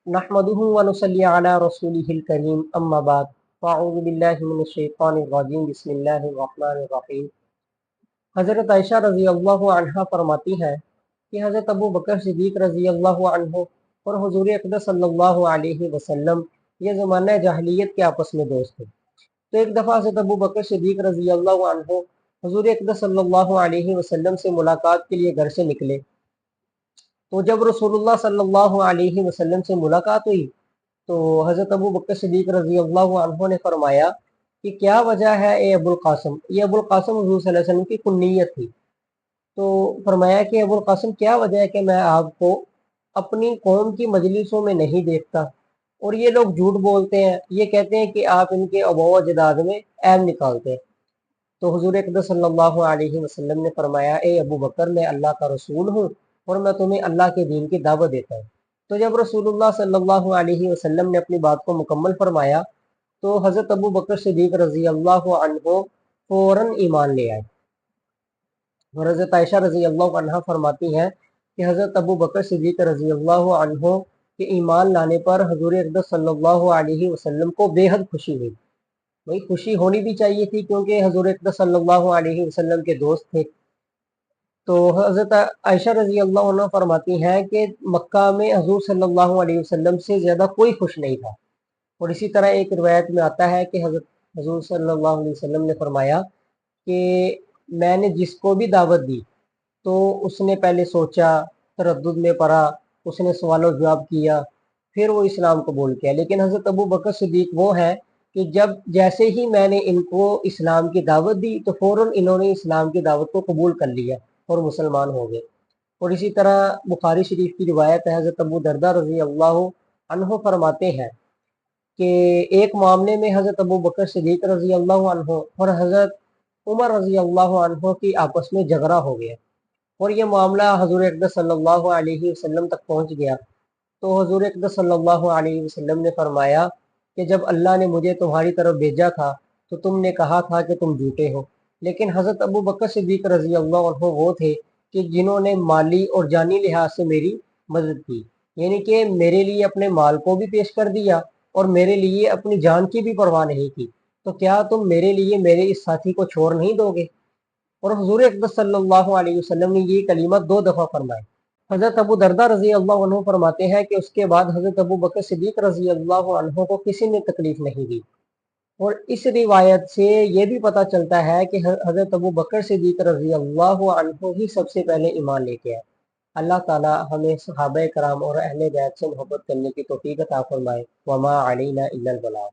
नहमदुहु व नुसल्ली अला रसूलिहिल करीम अम्मा बाद फ़अऊज़ु बिल्लाहि मिनश शैतानिर रजीम बिस्मिल्लाहिर रहमानिर रहीम। हज़रत आयशा रज़ी अल्लाहु अन्हा फरमाती हैं कि हज़रत अबू बकर सिद्दीक़ रज़ी अल्लाहु अन्हु और हुज़ूर अक़दस सल्लल्लाहु अलैहि वसल्लम ये ज़माना जाहिलियत के आपस में दोस्त थे। तो एक दफ़ा हज़रत अबू बकर सिद्दीक़ रज़ी अल्लाहु अन्हु हुज़ूर अक़दस सल्लल्लाहु अलैहि वसल्लम से मुलाकात के लिए घर से निकले। तो जब रसूलुल्लाह सल्लल्लाहु अलैहि वसल्लम से मुलाकात हुई तो हज़रत अबू बकर सिद्दीक़ रज़ी अल्लाहु अन्हु ने फरमाया कि क्या वजह है ए अबुल कासिम। ये अबुल कासिम हुज़ूर सल्लल्लाहु अलैहि वसल्लम की कुन्नियत थी। तो फरमाया कि अबुल कासिम क्या वजह है कि मैं आपको अपनी कौम की मजलिसों में नहीं देखता, और ये लोग झूठ बोलते हैं, ये कहते हैं कि आप इनके अबवा जदाद में ऐब निकालते हैं। तो हुज़ूर अक़दस सल्लल्लाहु अलैहि वसल्लम ने फरमाया, ए अबू बकर, मैं अल्लाह का रसूल हूँ और मैं तुम्हें अल्लाह के दीन की दावत देता हूँ। तो जब रसूलुल्लाह सल्लल्लाहु अलैहि वसल्लम ने अपनी बात को मुकम्मल फरमाया तो हज़रत अबू बकर सिद्दीक़ रज़ी अल्लाहु अन्हु फ़ौरन ईमान ले आए। और हज़रत आयशा रज़ी अल्लाहु अन्हा फरमाती हैं कि हज़रत अबू बकर सिद्दीक़ रज़ी अल्लाहु अन्हु के ईमान लाने पर हुज़ूर अक़दस सल्लल्लाहु अलैहि वसल्लम को बेहद खुशी हुई। भाई खुशी होनी भी चाहिए थी क्योंकि हुज़ूर अक़दस सल्लल्लाहु अलैहि वसल्लम के दोस्त थे। तो हज़रत आयशा रज़ी अल्लाहु अन्हा फरमाती हैं कि मक्का में हुज़ूर सल्लल्लाहु अलैहि वसल्लम से ज़्यादा कोई खुश नहीं था। और इसी तरह एक रिवायत में आता है कि हज़रत हुज़ूर सल्लल्लाहु अलैहि वसल्लम ने फरमाया कि मैंने जिसको भी दावत दी तो उसने पहले सोचा, तरद्दुद में पड़ा, उसने सवाल और जवाब किया, फिर वो इस्लाम कबूल किया। लेकिन हज़रत अबू बकर सिद्दीक़ वो हैं कि जब जैसे ही मैंने इनको इस्लाम की दावत दी तो फ़ौरन इन्होंने इस्लाम की दावत को कबूल कर लिया और मुसलमान हो गए। और इसी तरह बुखारी शरीफ की रिवायत है, हज़रत अबू दरदा रज़ी अल्लाहु अन्हु फरमाते हैं कि एक मामले में हज़रत अबू बकर सिद्दीक़ रज़ी अल्लाहु अन्हु और हज़रत उमर रज़ी अल्लाहु अन्हु की आपस में झगड़ा हो गया और ये मामला हुज़ूर अक़दस सल्लल्लाहु अलैहि वसल्लम तक पहुंच गया। तो हुज़ूर अक़दस सल्लल्लाहु अलैहि वसल्लम ने फरमाया कि जब अल्लाह ने मुझे तुम्हारी तरफ भेजा था तो तुमने कहा था कि तुम झूठे हो। लेकिन हज़रत अबू बकर सिद्दीक़ रज़ी अल्लाहु अन्हु वो थे कि जिन्होंने माली और जानी लिहाज से मेरी मदद की, यानी कि मेरे लिए अपने माल को भी पेश कर दिया और मेरे लिए अपनी जान की भी परवाह नहीं की। तो क्या तुम मेरे लिए मेरे इस साथी को छोड़ नहीं दोगे? और हुज़ूर अक़दस सल्लल्लाहु अलैहि वसल्लम ने ये कलीमा 2 दफ़ा फरमाए। हज़रत अबू दरदा रज़ी अल्लाहु अन्हु फरमाते हैं कि उसके बाद हज़रत अबू बकर सिद्दीक़ रज़ी अल्लाहु अन्हु को किसी ने तकलीफ नहीं दी। और इस रिवायत से ये भी पता चलता है कि हज़रत अबू बकर सिद्दीक़ रज़ी अल्लाहु अन्हु ही सबसे पहले ईमान लेके आए। अल्लाह ताला हमें सहाबा कराम और अहले बैत से मोहब्बत करने की तौफ़ीक़ अता फ़रमाए। वमा अलैना इल्लल बलाग।